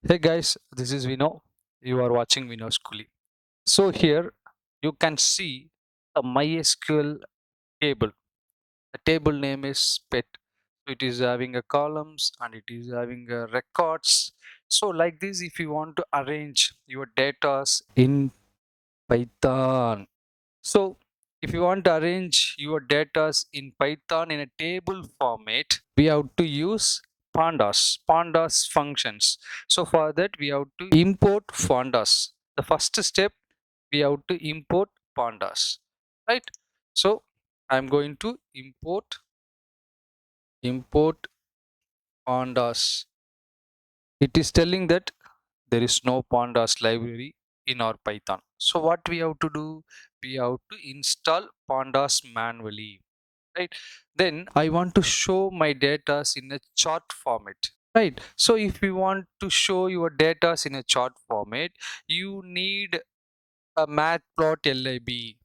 Hey guys, this is Vino. You are watching Vino Schooly. So here you can see a MySQL table. The table name is pet. So it is having a columns and it is having a records. So like this, if you want to arrange your data in Python. So if you want to arrange your data in Python in a table format, we have to use pandas functions. So for that we have to import pandas. The first step, we have to import pandas, right? So I'm going to import pandas. It is telling that there is no pandas library in our Python. So what we have to do, we have to install pandas manually, right? Then I want to show my data in a chart format, right? So if you want to show your data in a chart format, you need a matplotlib.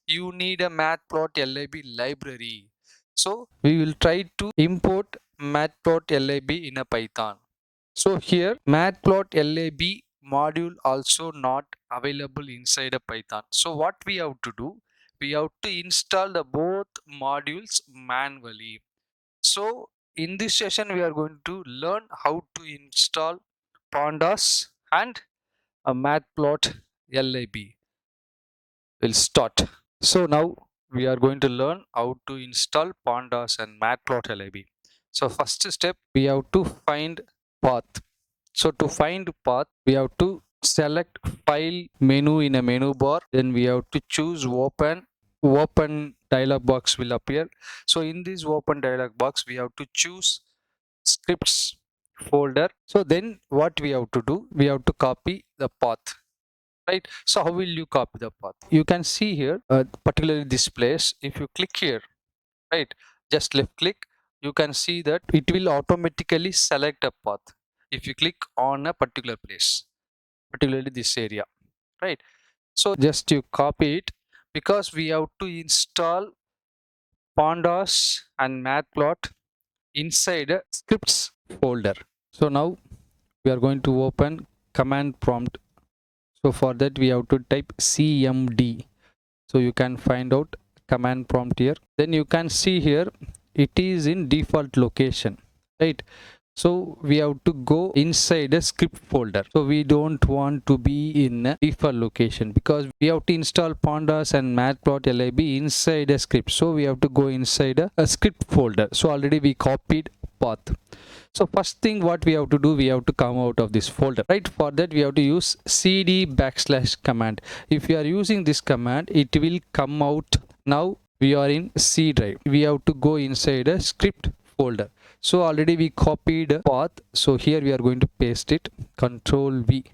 You need a matplotlib library. So we will try to import matplotlib in a Python. So here matplotlib module also not available inside a Python. So what we have to do, we have to install the both modules manually. So in this session we are going to learn how to install pandas and a matplotlib. We'll start. So now we are going to learn how to install pandas and matplotlib. So first step, we have to find path. So to find path, we have to select file menu in a menu bar. Then we have to choose open. Open dialog box will appear. So in this open dialog box, we have to choose scripts folder. So then what we have to do, we have to copy the path, right? So how will you copy the path? You can see here, particularly this place. If you click here, right, just left click, you can see that it will automatically select a path if you click on a particular place, particularly this area, right? So just you copy it, because we have to install pandas and matplot inside a scripts folder. So now we are going to open command prompt. So for that we have to type cmd. So you can find out command prompt here. Then you can see here it is in default location, right? So we have to go inside a script folder. So we don't want to be in a default location, because we have to install pandas and matplotlib inside a script. So we have to go inside a script folder. So already we copied path. So first thing what we have to do, we have to come out of this folder, right? For that we have to use cd backslash command. If you are using this command, it will come out. Now we are in C drive. We have to go inside a script folder. So already we copied path. So here we are going to paste it. Control V.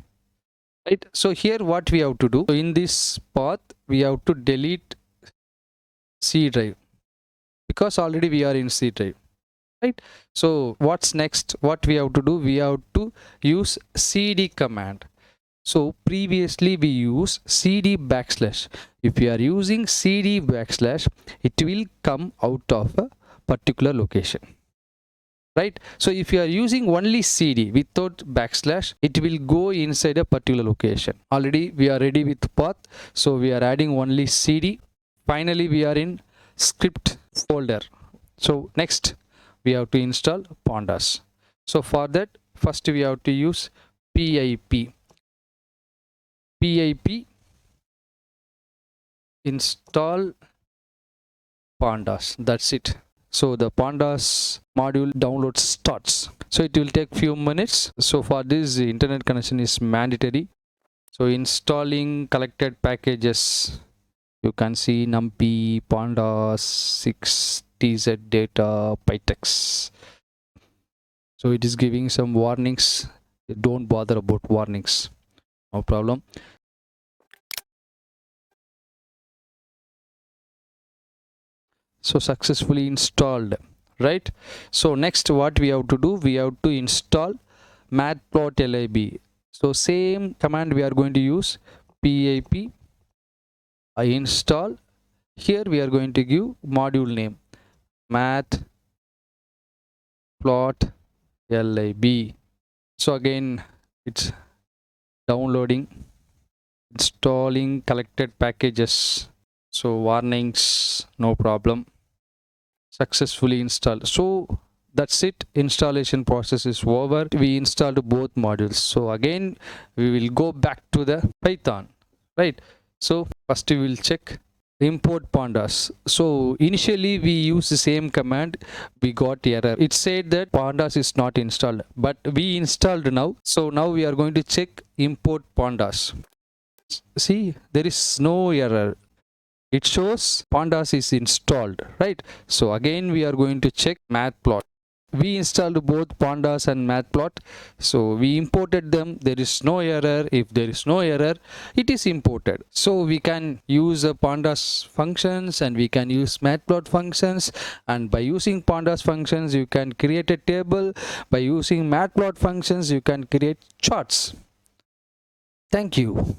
Right. So here what we have to do. So in this path we have to delete C drive, because already we are in C drive. Right. So what's next? What we have to do? We have to use cd command. So previously we use cd backslash. If you are using cd backslash, it will come out of a particular location, right? So if you are using only cd without backslash, it will go inside a particular location. Already we are ready with path, so we are adding only cd. Finally we are in script folder. So next we have to install pandas. So for that, first we have to use pip install pandas. That's it. So the pandas module download starts. So it will take few minutes. So for this, the internet connection is mandatory. So installing collected packages, you can see numpy, pandas, 6 tz data, pytex. So it is giving some warnings. Don't bother about warnings, no problem. So successfully installed, right? So next what we have to do, we have to install matplotlib. So same command we are going to use, pip I install. Here we are going to give module name matplotlib. So again It's downloading, installing collected packages. So warnings, no problem, successfully installed. So that's it, installation process is over. We installed both modules. So again we will go back to the Python, right? So first we will check import pandas. So initially we use the same command, we got error. It said that pandas is not installed, but we installed now. So now we are going to check import pandas. See, there is no error. It shows pandas is installed, right? So again we are going to check matplot. We installed both pandas and matplot, so we imported them. There is no error. If there is no error, it is imported. So we can use pandas functions and we can use matplot functions, and by using pandas functions you can create a table. By using matplot functions you can create charts. Thank you.